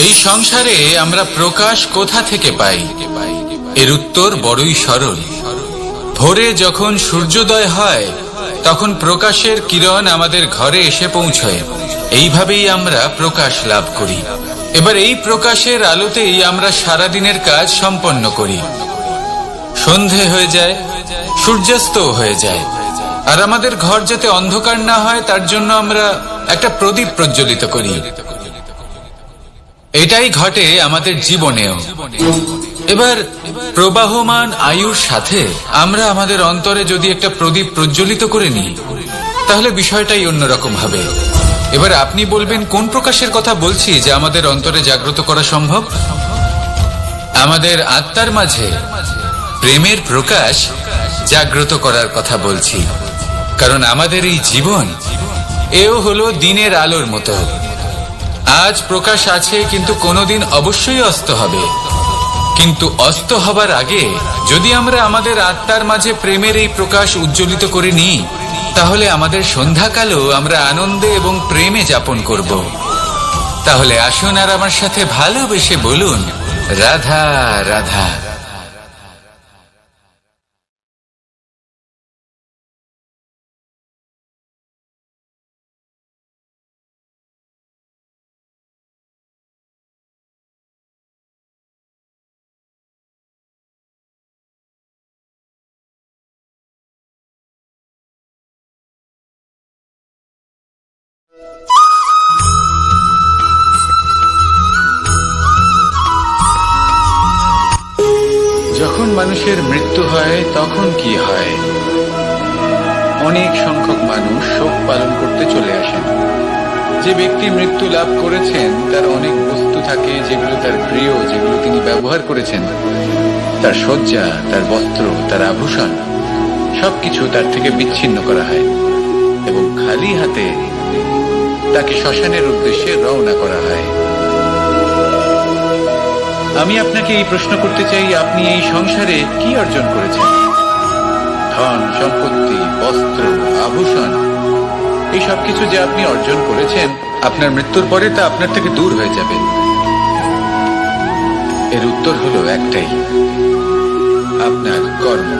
এই সংসারে আমরা প্রকাশ কোথা থেকে পাই? এর উত্তর বড়ই সরল। ভোরে যখন সূর্যোদয় হয় তখন প্রকাশের কিরণ আমাদের ঘরে এসে পৌঁছয়। এইভাবেই আমরা প্রকাশ লাভ করি। এবার এই প্রকাশের আলোতেই আমরা সারাদিনের কাজ সম্পন্ন করি। সন্ধে হয়ে যায়, সূর্যাস্ত হয়ে যায়, আর আমাদের ঘর যাতে অন্ধকার না হয় তার জন্য আমরা একটা প্রদীপ প্রজ্বলিত করি। এটাই ঘটে আমাদের জীবনেও। এবার প্রবাহমান আয়ুর সাথে আমরা আমাদের অন্তরে যদি একটা প্রদীপ প্রজ্বলিত করে নিই তাহলে বিষয়টাই অন্যরকম হবে। এবার আপনি বলবেন কোন প্রকাশের কথা বলছি যা আমাদের অন্তরে জাগ্রত করা সম্ভব? আমাদের আত্মার মাঝে প্রেমের প্রকাশ জাগ্রত করার কথা বলছি। কারণ আমাদের এই জীবন এও হলো দিনের আলোর মতো। আজ প্রকাশ আছে, কিন্তু কোনোদিন অবশ্যই অস্ত হবে। কিন্তু অস্ত হবার আগে যদি আমরা আমাদের আত্মার মাঝে প্রেমের এই প্রকাশ উজ্জ্বলিত করে নিই তাহলে আমাদের সন্ধ্যাকালও আমরা আনন্দে এবং প্রেমে যাপন করব। তাহলে আসুন আর আমার সাথে ভালোবেসে বলুন, রাধা রাধা। যখন মানুষের মৃত্যু হয় তখন কি হয়? অনেক সংখ্যক মানুষ শোক পালন করতে চলে আসেন। যে ব্যক্তি মৃত্যু লাভ করেছেন তার অনেক বস্তু থাকে যেগুলো তার প্রিয়, যেগুলো তিনি ব্যবহার করেছেন। তার শয্যা, তার বস্ত্র, তার আভূষণ সবকিছু তার থেকে বিচ্ছিন্ন করা হয় এবং খালি হাতে তাকে শ্মশানের উদ্দেশ্যে রওনা করা হয়। আমি আপনাকে এই প্রশ্ন করতে চাই, আপনি এই সংসারে কি অর্জন করেছেন? ধন সম্পত্তি, বস্ত্র, আভূষণ, এই সবকিছু যে আপনি অর্জন করেছেন আপনার মৃত্যুর পরে তা আপনার থেকে দূর হয়ে যাবে। এর উত্তর হলো একটাই, আপনার কর্ম।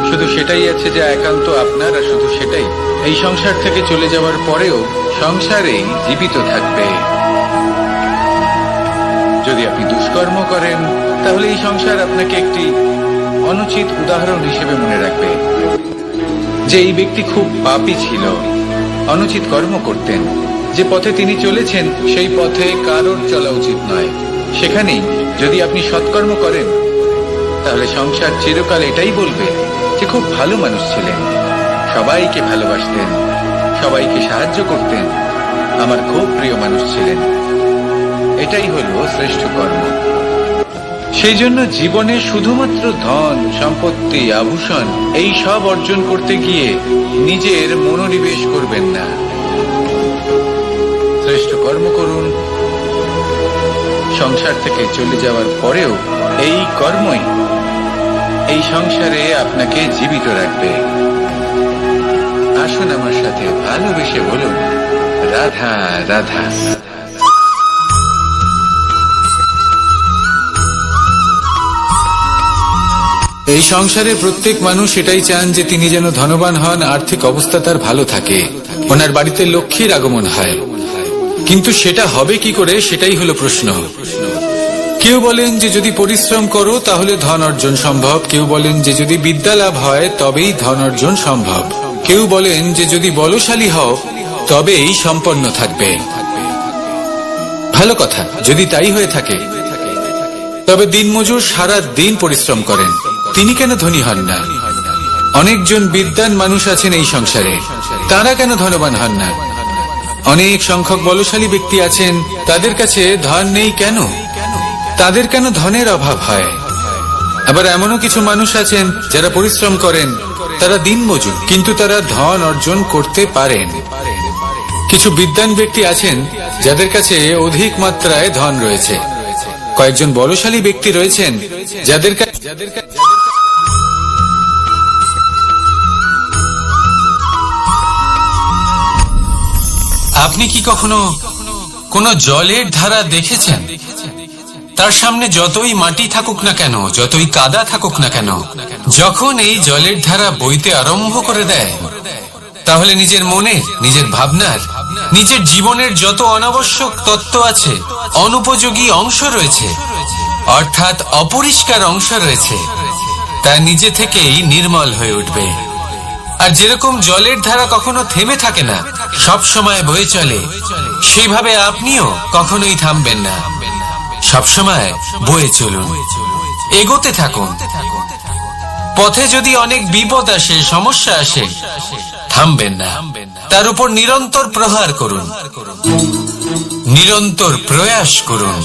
শুধু সেটাই আছে যা একান্ত আপনার, আর শুধু সেটাই এই সংসার থেকে চলে যাওয়ার পরেও সংসারেই জীবিত থাকবে। যদি আপনি দুষ্কর্ম করেন তাহলে এই সংসার আপনাকে একটি অনুচিত উদাহরণ হিসেবে মনে রাখবে যে এই ব্যক্তি খুব পাপী ছিল, অনুচিত কর্ম করতেন। যে পথে তিনি চলেছেন সেই পথে কারোর চলা উচিত নয়। সেখানেই যদি আপনি সৎকর্ম করেন তাহলে সংসার চিরকাল এটাই বলবে যে খুব ভালো মানুষ ছিলেন, সবাইকে ভালোবাসতেন, সবাইকে সাহায্য করতেন, আমার খুব প্রিয় মানুষ ছিলেন। এটাই হলো শ্রেষ্ঠ কর্ম। সেই জন্য জীবনে শুধুমাত্র ধন সম্পত্তি, আভূষণ এই সব অর্জন করতে গিয়ে নিজের মনোনিবেশ করবেন না। শ্রেষ্ঠ কর্ম করুন। সংসার থেকে চলে যাওয়ার পরেও এই কর্মই এই সংসারে আপনাকে জীবিত রাখবে। আসুন আমার সাথে ভালোবেসে বলুন, রাধা রাধা। এই সংসারে প্রত্যেক মানুষ এটাই চান যে তিনি যেন ধনবান হন, আর্থিক অবস্থা তার ভালো থাকে, ওনার বাড়িতে লক্ষ্মীর আগমন হয়। কিন্তু সেটা হবে কি করে, সেটাই হলো প্রশ্ন। কেউ বলেন যে যদি পরিশ্রম করো তাহলে ধন অর্জন সম্ভব, কেউ বলেন যে যদি বিদ্যা লাভ হয় তবেই ধন অর্জন সম্ভব, কেউ বলেন যে যদি বলশালী হও তবেই সম্পন্ন থাকবে। ভালো কথা, যদি তাই হয়ে থাকে তবে দিনমজুর সারা দিন পরিশ্রম করেন, তিনি কেন ধনী হন না? অনেকজন বিদ্বান মানুষ আছেন এই সংসারে, তারা কেন ধনবান হন না? অনেক সংখ্যক বলশালী ব্যক্তি আছেন, তাদের কাছে ধন নেই কেন? তাদের কেন ধনের অভাব হয়? আবার এমনও কিছু মানুষ আছেন যারা পরিশ্রম করেন, তারা দিনমজুর, কিন্তু তারা ধন অর্জন করতে পারেন। কিছু বিদ্বান ব্যক্তি আছেন যাদের কাছে অধিক মাত্রায় ধন রয়েছে। কয়েকজন বলশালী ব্যক্তি রয়েছেন যাদের আপনি কি কখনো কোনো জলের ধারা দেখেছেন? তার সামনে যতই মাটি থাকুক না কেন, যতই কাদা থাকুক না কেন, যখন এই জলের ধারা বইতে আরম্ভ করে দেয়, তাহলে নিজের মনে, নিজের ভাবনার, নিজের জীবনের যত অনাবশ্যক তত্ত্ব আছে, অনুপযোগী অংশ রয়েছে, অর্থাৎ অপরিষ্কার অংশ রয়েছে, তা নিজে থেকেই নির্মল হয়ে উঠবে। আর যেরকম জলের ধারা কখনো থেমে থাকে না, সব সময় বয়ে চলে, সেইভাবে আপনিও কখনোই থামবেন না। সবসময় বয়ে চলুন, এগোতে থাকুন। পথে যদি অনেক বিপদ আসে, সমস্যা আসে, থামবেন না, তার উপর নিরন্তর প্রহার করুন, নিরন্তর প্রয়াস করুন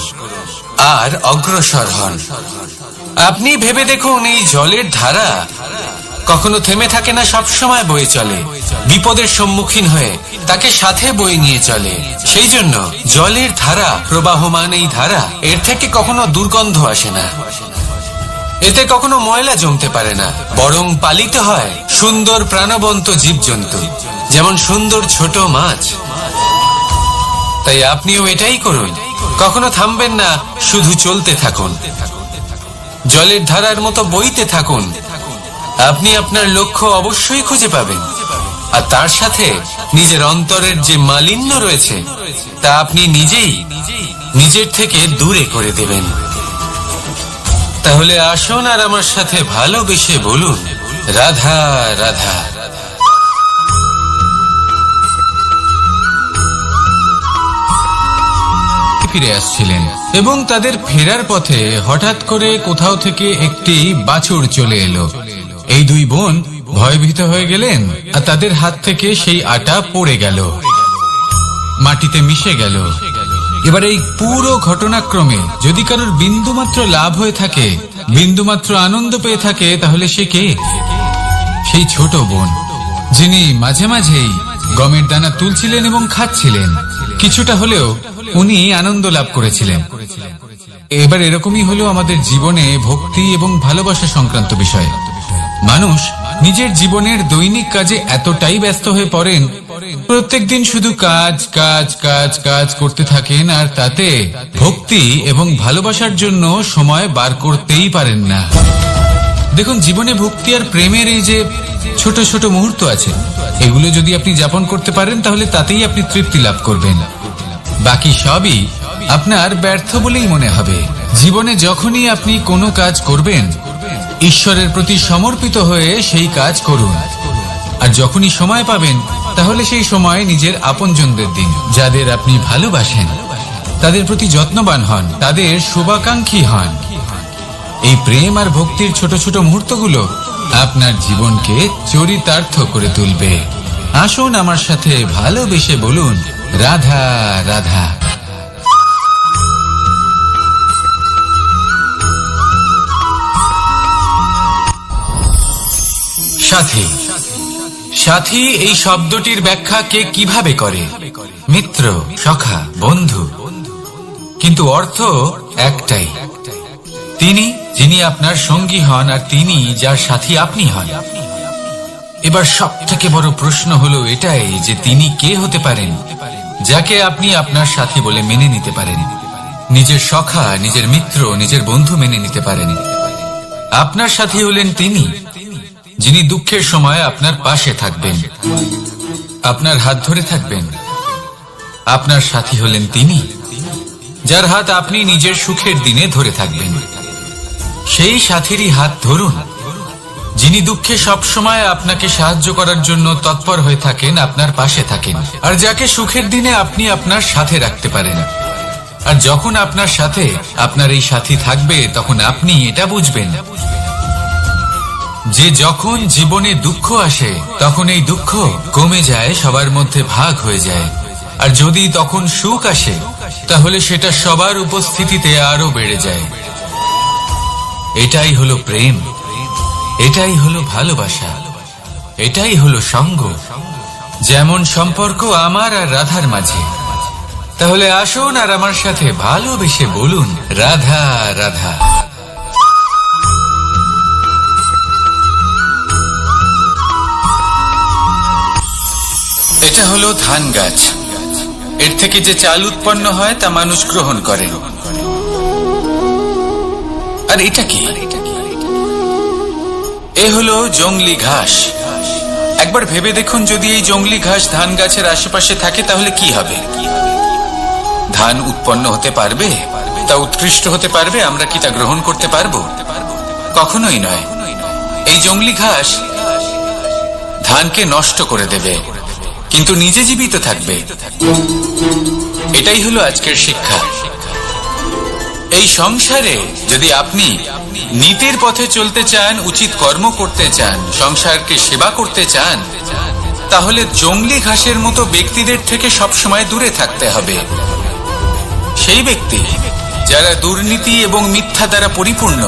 আর অগ্রসর হন। আপনি ভেবে দেখুন, এই জলের ধারা কখনো থেমে থাকে না, সবসময় বয়ে চলে, বিপদের সম্মুখীন হয়ে তাকে সাথে বয়ে নিয়ে চলে। সেই জন্য জলের ধারা, প্রবাহমান এই ধারা, এর থেকে কখনো দুর্গন্ধ আসে না, এতে কখনো ময়লা জমতে পারে না, বরং পালিত হয় সুন্দর প্রাণবন্ত জীবজন্তু, যেমন সুন্দর ছোট মাছ। তাই আপনিও এটাই করুন, কখনো থামবেন না, শুধু চলতে থাকুন, জলের ধারার মতো বইতে থাকুন। আপনি আপনার লক্ষ্য অবশ্যই খুঁজে পাবেন, আর তার সাথে নিজের অন্তরের যে মালিন্য রয়েছে তা আপনি নিজেই নিজের থেকে দূরে করে দেবেন। তাহলে আসুন আর আমার সাথে ভালোবেসে বলুন, রাধা রাধা। ফিরে আসছিলেন এবং তাদের ফেরার পথে হঠাৎ করে কোথাও থেকে একটি বাছুর চলে এলো। এই দুই বোন ভয়ভীত হয়ে গেলেন, আর তাদের হাত থেকে সেই আটা পড়ে গেল, মাটিতে মিশে গেল। এবার এই পুরো ঘটনাক্রমে যদি কারোর বিন্দুমাত্র লাভ হয়ে থাকে, বিন্দুমাত্র আনন্দ পেয়ে থাকে, তাহলে সে কে? সেই ছোট বোন, যিনি মাঝে মাঝেই গমের দানা তুলছিলেন এবং খাচ্ছিলেন। কিছুটা হলেও উনি আনন্দ লাভ করেছিলেন। এবার এরকমই হলো আমাদের জীবনে ভক্তি এবং ভালোবাসা সংক্রান্ত বিষয়। মানুষ নিজের জীবনের দৈনিক কাজে এতটাই ব্যস্ত হয়ে পড়েন, প্রত্যেকদিন শুধু কাজ কাজ কাজ কাজ করতে থাকেন, আর তাতে ভক্তি এবং ভালোবাসার জন্য সময় বার করতেই পারেন না। দেখুন, জীবনে ভক্তি আর প্রেমের এই যে ছোট ছোট মুহূর্ত আছে, এগুলো যদি আপনি যাপন করতে পারেন, তাহলে তাতেই আপনি তৃপ্তি লাভ করবেন। বাকি সবই আপনার ব্যর্থ বলেই মনে হবে। জীবনে যখনই আপনি কোনো কাজ করবেন, ঈশ্বরের প্রতি সমর্পিত হয়ে সেই কাজ করুন। আর যখনই সময় পাবেন, তাহলে সেই সময় নিজের আপনজনদের দিন, যাদের আপনি ভালোবাসেন, তাদের প্রতি যত্নবান হন, তাদের শুভাকাঙ্ক্ষী হন। এই প্রেম আর ভক্তির ছোট ছোট মুহূর্তগুলো আপনার জীবনকে চরিতার্থ করে তুলবে। আসুন আমার সাথে ভালোবেসে বলুন, রাধা রাধা। সাথী, সাথী এই শব্দটির ব্যাখ্যা কে কিভাবে করে? মিত্র, সখা, বন্ধু। কিন্তু অর্থ একটাই, তিনি যিনি আপনার সঙ্গী হন, আর তিনি যার সাথী আপনি হন। এবার সব থেকে বড় প্রশ্ন হলো এটাই যে তিনি কে হতে পারেন যাকে আপনি আপনার সাথী বলে মেনে নিতে পারেন, নিজের সখা, নিজের মিত্র, নিজের বন্ধু মেনে নিতে পারেন। আপনার সাথী হলেন তিনি যিনি দুঃখের সময় আপনার পাশে থাকবেন, আপনার হাত ধরে থাকবেন। আপনার সাথী হলেন তিনি যার হাত আপনি নিজের সুখের দিনে ধরে থাকবেন। সেই সাথীরই হাত ধরুন যিনি দুঃখে সবসময় আপনাকে সাহায্য করার জন্য তৎপর হয়ে থাকেন, আপনার পাশে থাকেন, আর যাকে সুখের দিনে আপনি আপনার সাথে রাখতে পারেন। আর যখন আপনার সাথে আপনার এই সাথী থাকবে, তখন আপনি এটা বুঝবেন যে যখন জীবনে দুঃখ আসে, তখন এই দুঃখ কমে যায়, সবার মধ্যে ভাগ হয়ে যায়। আর যদি তখন সুখ আসে, তাহলে সেটা সবার উপস্থিতিতে আরো বেড়ে যায়। এটাই হলো প্রেম, এটাই হলো ভালোবাসা, এটাই হলো সঙ্গ। যেমন সম্পর্ক আমার আর রাধার মাঝে। তাহলে আসুন আর আমার সাথে ভালোবেসে বলুন, রাধা রাধা। এটা হলো ধান গাছ। এর থেকে যে চাল উৎপন্ন হয় তা মানুষ গ্রহণ করে। আর এটা কি? এ হলো জংলি ঘাস। একবার ভেবে দেখুন, যদি এই জংলি ঘাস ধান গাছের আশেপাশে থাকে তাহলে কি হবে? ধান উৎপন্ন হতে পারবে? তা উৎকৃষ্ট হতে পারবে? আমরা কি তা গ্রহণ করতে পারবো? কখনোই নয়। এই জংলি ঘাস ধানকে নষ্ট করে দেবে, কিন্তু নিজে জীবিত থাকবে। এটাই হলো আজকের শিক্ষা। এই সংসারে যদি আপনি নীতির পথে চলতে চান, উচিত কর্ম করতে চান, সংসারকে সেবা করতে চান, তাহলে জংলি ঘাসের মতো ব্যক্তিদের থেকে সবসময় দূরে থাকতে হবে। সেই ব্যক্তি যারা দুর্নীতি এবং মিথ্যা দ্বারা পরিপূর্ণ,